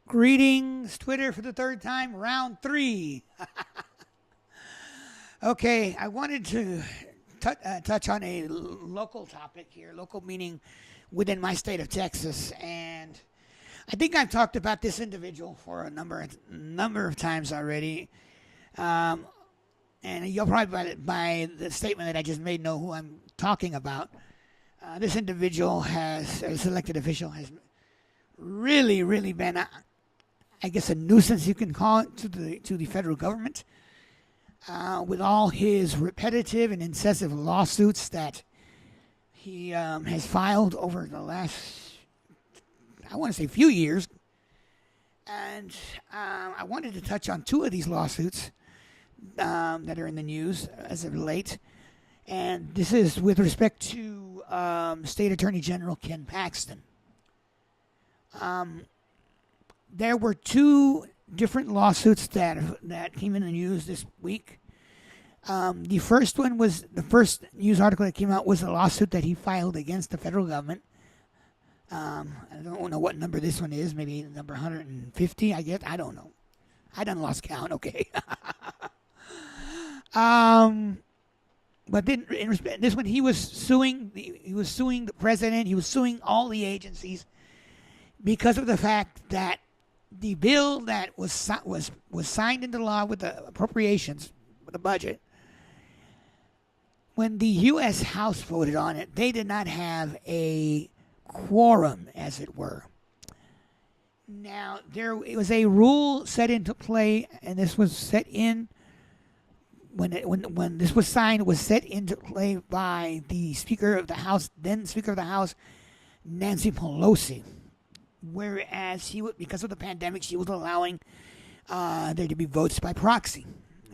Greetings, Twitter, for the third time, round 3. Okay, I wanted to touch on a local topic here, local meaning within my state of Texas, and I think I've talked about this individual for a number of times already, and you'll probably by the statement that I just made know who I'm talking about. This individual this elected official has really been, I guess, a nuisance you can call it to the federal government, with all his repetitive and incessant lawsuits that he has filed over the last, I want to say, few years. And I wanted to touch on 2 of these lawsuits that are in the news as of late. And this is with respect to State Attorney General Ken Paxton. There were 2 different lawsuits that came in the news this week. The first news article that came out was a lawsuit that he filed against the federal government. I don't know what number this one is. Maybe number 150, I guess. I don't know. I done lost count. Okay. But then in respect, this one, he was suing the president. He was suing all the agencies because of the fact that the bill that was signed into law with the appropriations, with the budget, when the U.S. House voted on it, they did not have a quorum, as it were. Now, it was a rule set into play, and this was set in when this was signed. It was set into play by the Speaker of the House, then Speaker of the House, Nancy Pelosi. Whereas because of the pandemic, she was allowing there to be votes by proxy.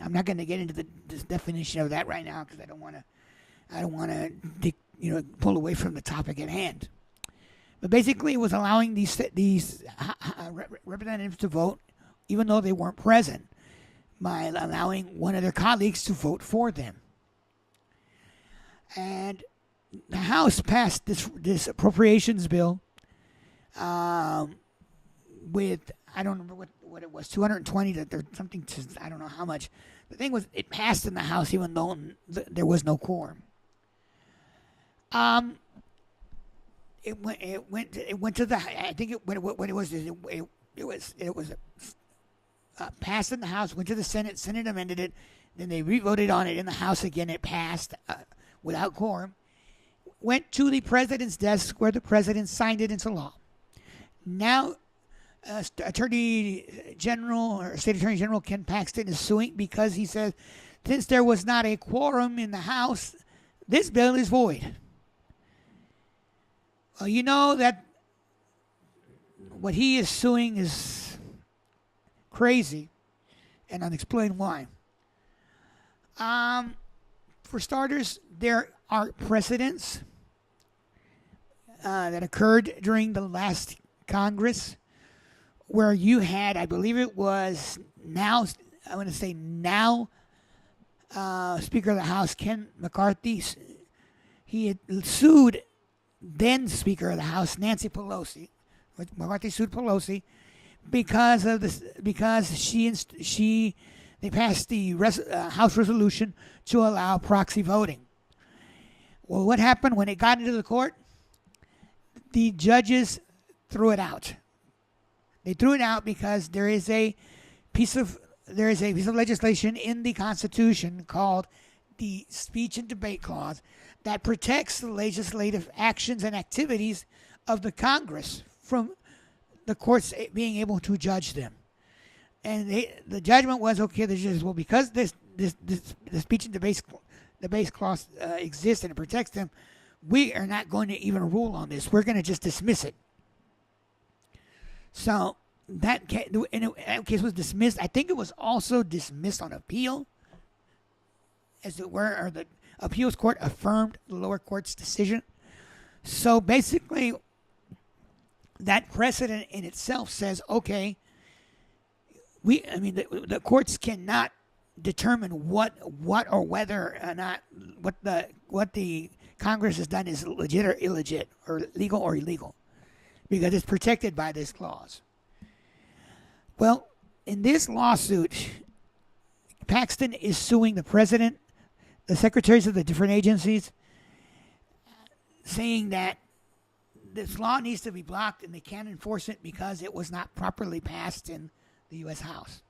I'm not going to get into the definition of that right now because I don't want to pull away from the topic at hand. But basically, it was allowing these representatives to vote, even though they weren't present, by allowing one of their colleagues to vote for them. And the House passed this appropriations bill with, I don't remember what it was, 220 to something to, I don't know how much. The thing was, it passed in the House even though there was no quorum. It went to the, I think what it was passed in the House, went to the Senate. Senate amended it. Then they re-voted on it in the House again. It passed without quorum. Went to the president's desk where the president signed it into law. Now, Attorney General or State Attorney General Ken Paxton is suing because he says, since there was not a quorum in the House, this bill is void. Well, you know that what he is suing is crazy, and I'll explain why. For starters, there are precedents that occurred during the last Congress where you had, I believe it was now Speaker of the House Ken McCarthy. He had sued then Speaker of the House Nancy Pelosi. McCarthy sued Pelosi because they passed the House resolution to allow proxy voting. Well, what happened when it got into the court? The judges threw it out. They threw it out because there is a piece of legislation in the Constitution called the Speech and Debate Clause that protects the legislative actions and activities of the Congress from the courts being able to judge them. And the judgment was, okay, the judges, well, because the Speech and Debate Clause exists and it protects them, we are not going to even rule on this. We're going to just dismiss it. So that case was dismissed. I think it was also dismissed on appeal, as it were, or the appeals court affirmed the lower court's decision. So basically, that precedent in itself says, okay, the courts cannot determine what or whether or not what the Congress has done is legit or illegit, or legal or illegal, because it's protected by this clause. Well, in this lawsuit, Paxton is suing the president, the secretaries of the different agencies, saying that this law needs to be blocked and they can't enforce it because it was not properly passed in the U.S. House.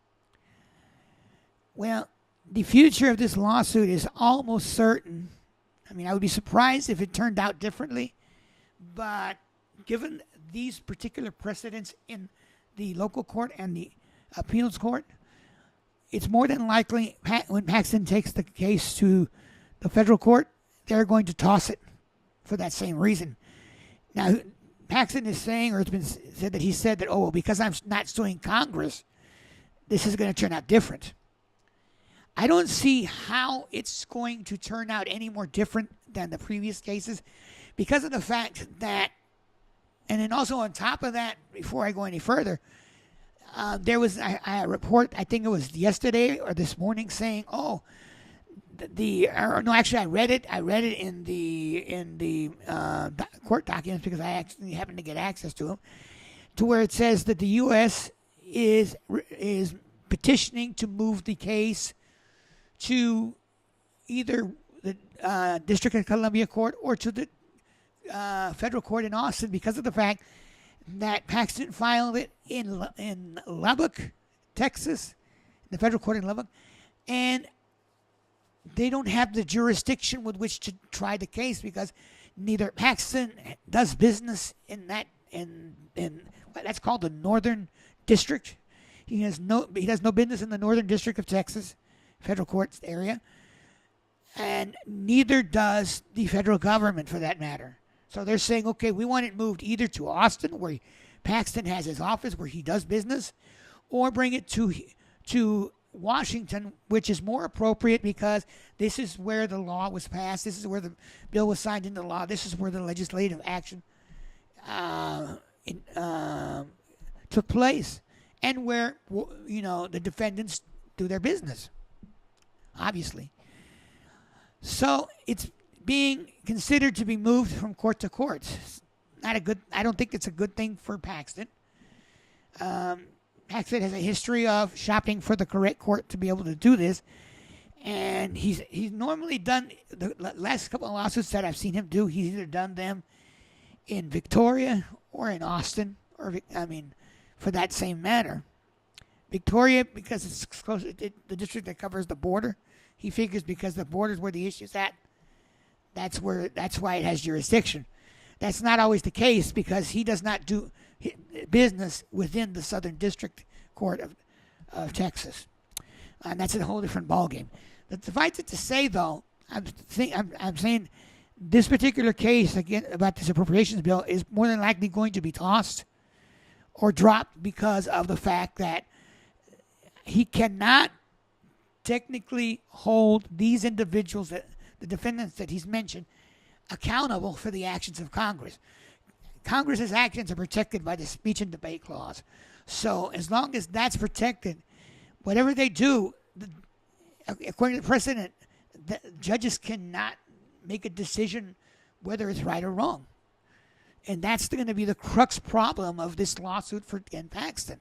Well, the future of this lawsuit is almost certain. I mean, I would be surprised if it turned out differently, but given these particular precedents in the local court and the appeals court, it's more than likely when Paxton takes the case to the federal court, they're going to toss it for that same reason. Now, Paxton is saying, or it's been said that he said that, oh, well, because I'm not suing Congress, this is going to turn out different. I don't see how it's going to turn out any more different than the previous cases because of the fact that, and then also on top of that, before I go any further, there was a report, I think it was yesterday or this morning, saying, oh, no, actually, I read it in the court documents because I actually happened to get access to them, to where it says that the U.S. is petitioning to move the case to either the District of Columbia Court or to the federal court in Austin because of the fact that Paxton filed it in Lubbock, Texas, the federal court in Lubbock, and they don't have the jurisdiction with which to try the case because neither Paxton does business in that in that's called the Northern District. He does no business in the Northern District of Texas, federal court area, and neither does the federal government for that matter. So they're saying, okay, we want it moved either to Austin, where Paxton has his office, where he does business, or bring it to Washington, which is more appropriate because this is where the law was passed. This is where the bill was signed into law. This is where the legislative action took place, and where the defendants do their business, obviously. So it's being considered to be moved from court to court. I don't think it's a good thing for Paxton. Paxton has a history of shopping for the correct court to be able to do this, and he's normally done the last couple of lawsuits that I've seen him do. He's either done them in Victoria or in Austin, for that same matter. Victoria, because it's close, the district that covers the border. He figures because the border is where the issue's at. That's why it has jurisdiction. That's not always the case because he does not do business within the Southern District Court of Texas, and that's a whole different ballgame. But suffice it to say, though, I'm saying this particular case again about this appropriations bill is more than likely going to be tossed or dropped because of the fact that he cannot technically hold these individuals, the defendants that he's mentioned, accountable for the actions of Congress. Congress's actions are protected by the speech and debate clause. So as long as that's protected, whatever they do, according to the precedent, the judges cannot make a decision whether it's right or wrong. And that's going to be the crux problem of this lawsuit for Ken Paxton.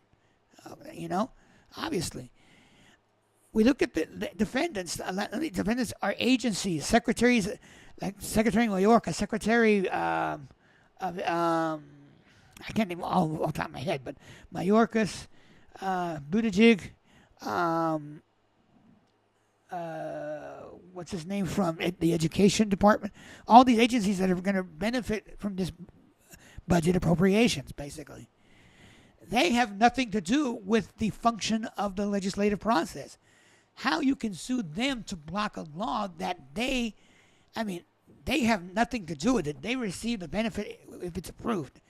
Obviously. We look at the defendants. The defendants are agencies, secretaries, like Secretary Mayorkas, Secretary of I can't name all off the top of my head, but Mayorkas, Buttigieg, what's his name from the Education Department. All these agencies that are going to benefit from this budget appropriations, basically. They have nothing to do with the function of the legislative process. How you can sue them to block a law that they have nothing to do with it. They receive the benefit if it's approved.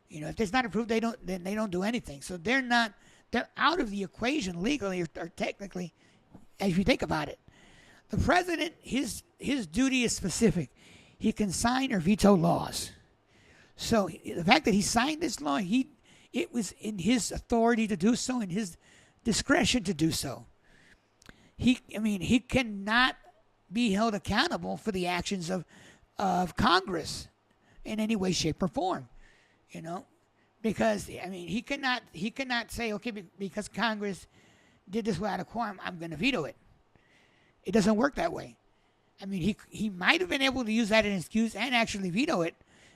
If it's not approved, they don't do anything. So they're out of the equation legally or technically, if you think about it. The president, his duty is specific. He can sign or veto laws. So the fact that he signed this law, it was in his authority to do so, in his discretion to do so. He cannot be held accountable for the actions of Congress in any way, shape, or form, because he cannot say, okay, because Congress did this without a quorum, I'm going to veto it. It doesn't work that way. I mean, he might have been able to use that as an excuse and actually veto it,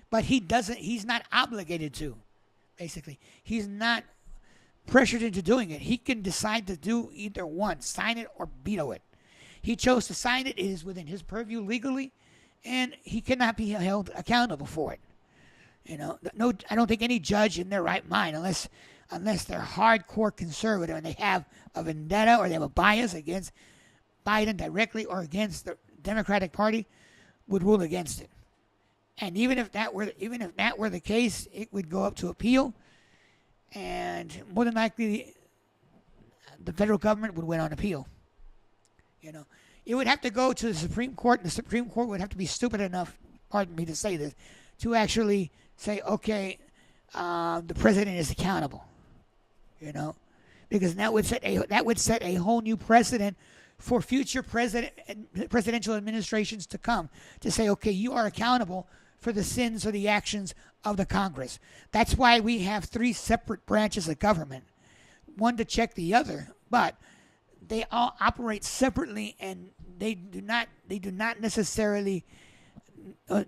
but he doesn't. He's not obligated to. Basically, he's not pressured into doing it. He can decide to do either one, sign it or veto it. He chose to sign it. It is within his purview legally, and he cannot be held accountable for it. No, I don't think any judge in their right mind, unless they're hardcore conservative and they have a vendetta or they have a bias against Biden directly or against the Democratic Party, would rule against it. And even if that were the case, it would go up to appeal, and more than likely, the federal government would win on appeal. It would have to go to the Supreme Court, and the Supreme Court would have to be stupid enough, pardon me to say this, to actually say, okay, the president is accountable. Because that would set a whole new precedent for future presidential administrations to come, to say, okay, you are accountable for the sins or the actions of the Congress. That's why we have 3 separate branches of government, one to check the other, but they all operate separately, and they do not necessarily. But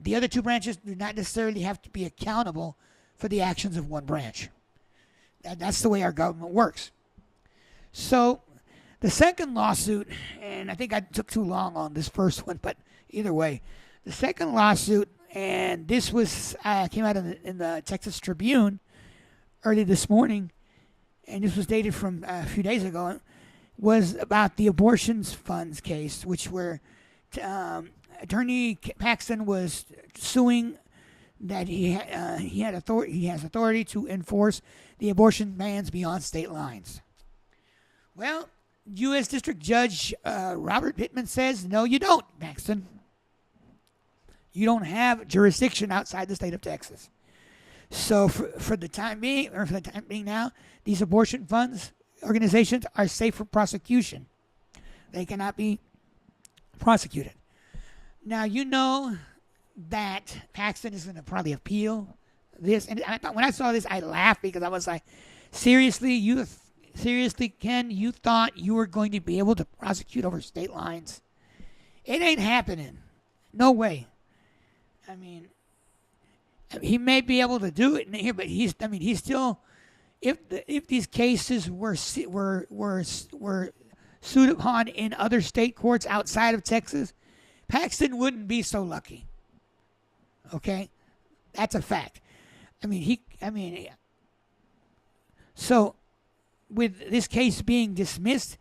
the other 2 branches do not necessarily have to be accountable for the actions of one branch. That's the way our government works. So the second lawsuit, and I think I took too long on this first one, but either way, the second lawsuit, and this was came out in the Texas Tribune early this morning, and this was dated from a few days ago, was about the abortion funds case, which where Attorney Paxton was suing that he has authority to enforce the abortion bans beyond state lines. Well, U.S. District Judge Robert Pittman says, no, you don't, Paxton. You don't have jurisdiction outside the state of Texas. So for the time being now, these abortion funds organizations are safe for prosecution. They cannot be prosecuted. Now, that Paxton is going to probably appeal this. And when I saw this, I laughed because I was like, seriously, Ken, you thought you were going to be able to prosecute over state lines? It ain't happening. No way. I mean, he may be able to do it in here, but he's still. If these cases were sued upon in other state courts outside of Texas, Paxton wouldn't be so lucky. Okay, that's a fact. So with this case being dismissed,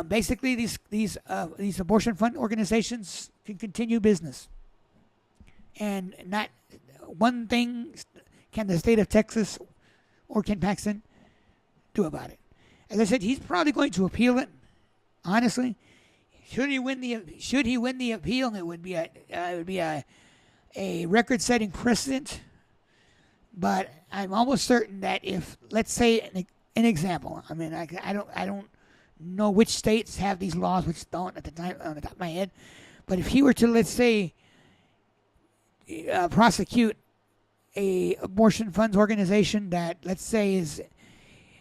basically these abortion fund organizations can continue business, and not one thing can the state of Texas or Ken Paxton do about it. As I said, he's probably going to appeal it. Honestly, should he win the appeal, it would be a record-setting precedent. But I'm almost certain that if, let's say, an example, I don't know which states have these laws, which don't at the time on the top of my head. But if he were to, let's say, prosecute a abortion funds organization that, let's say, is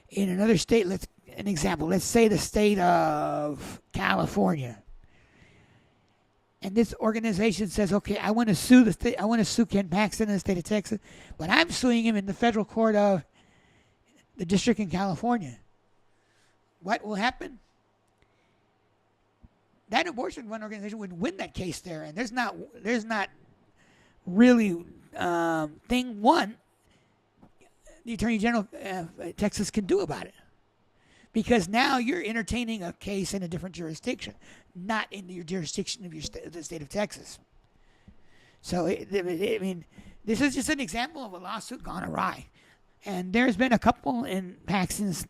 in another state, let's say the state of California, and this organization says, okay, I want to sue Ken Paxton in the state of Texas, but I'm suing him in the federal court of the district in California. What will happen? That abortion fund organization would win that case there, and there's not really thing one the Attorney General of Texas can do about it, because now you're entertaining a case in a different jurisdiction, not in your jurisdiction of the state of Texas. So this is just an example of a lawsuit gone awry, and there's been a couple in Paxton's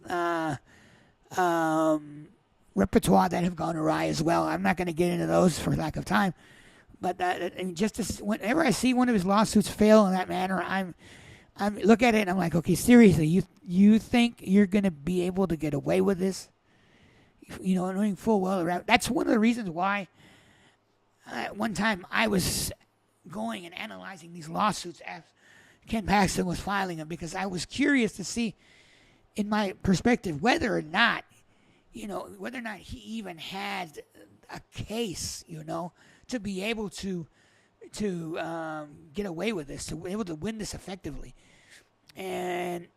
repertoire that have gone awry as well. I'm not going to get into those for lack of time, but whenever I see one of his lawsuits fail in that manner, I'm look at it and I'm like, okay, seriously, you think you're going to be able to get away with this? Knowing full well around. That's one of the reasons why at one time I was going and analyzing these lawsuits Ken Paxton was filing them, because I was curious to see, in my perspective, whether or not he even had a case, to be able to get away with this, to be able to win this effectively. And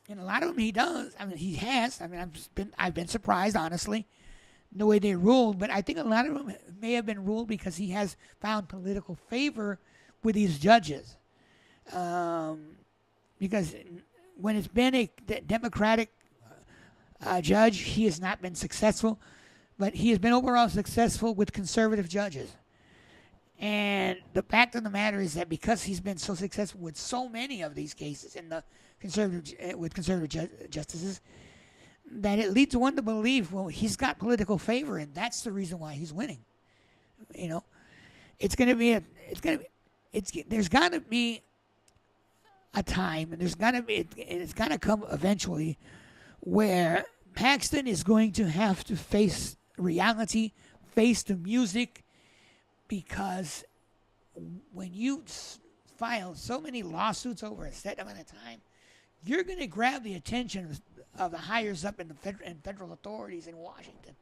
a lot of them he does. I mean, he has. I mean, I've been surprised, honestly, the way they ruled. But I think a lot of them may have been ruled because he has found political favor with these judges. Because when it's been a Democratic judge, he has not been successful. But he has been overall successful with conservative judges. And the fact of the matter is that because he's been so successful with so many of these cases in the conservative justices, that it leads one to believe, well, he's got political favor, and that's the reason why he's winning. There's got to be a time, and it's got to come eventually, where Paxton is going to have to face reality, face the music, because when you file so many lawsuits over a set amount of time, you're going to grab the attention of the higher up in the federal authorities in Washington,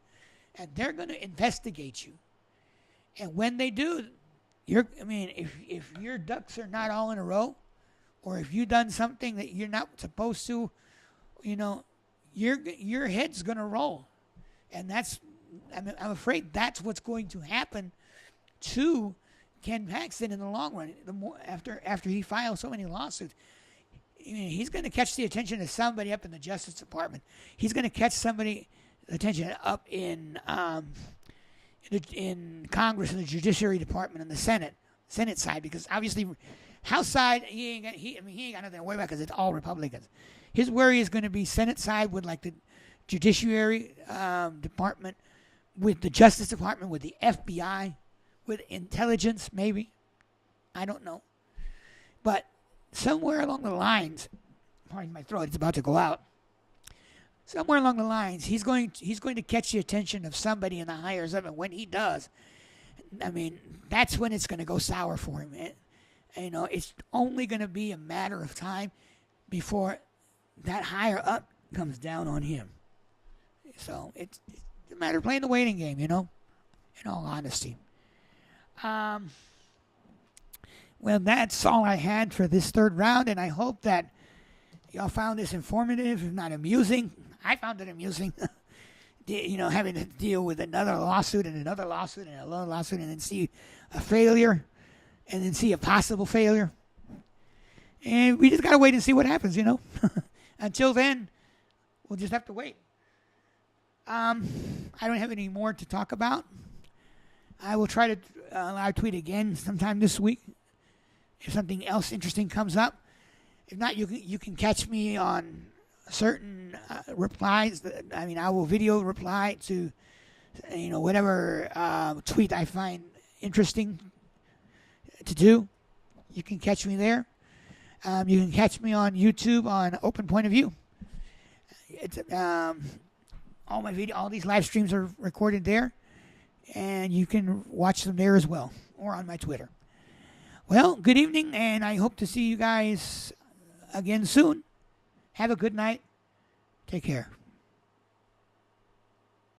and they're going to investigate you. And when they do, if your ducks are not all in a row, or if you've done something that you're not supposed to, your head's going to roll, and I'm afraid that's what's going to happen to Ken Paxton in the long run. The more after he files so many lawsuits, he's going to catch the attention of somebody up in the Justice Department. He's going to catch somebody attention up in Congress, in the Judiciary Department, and the Senate side, because obviously House side he ain't got nothing to worry about because it's all Republicans. His worry is going to be Senate side with like the Judiciary Department, with the Justice Department, with the FBI, with intelligence, maybe. I don't know. But somewhere along the lines, pardon my throat, it's about to go out. Somewhere along the lines, he's going to catch the attention of somebody in the higher up, and when he does, that's when it's going to go sour for him. It's only going to be a matter of time before that higher up comes down on him. So it's a matter of playing the waiting game, in all honesty. Well, that's all I had for this third round, and I hope that y'all found this informative, if not amusing. I found it amusing, having to deal with another lawsuit and another lawsuit and another lawsuit, and then see a failure, and then see a possible failure. And we just got to wait and see what happens, Until then, we'll just have to wait. I don't have any more to talk about. I will try to live tweet again sometime this week if something else interesting comes up. If not, you can catch me on certain replies. I will video reply to whatever tweet I find interesting to do. You can catch me there. You can catch me on YouTube on Open Point of View. It's all these live streams are recorded there, and you can watch them there as well, or on my Twitter. Well, good evening, and I hope to see you guys again soon. Have a good night. Take care.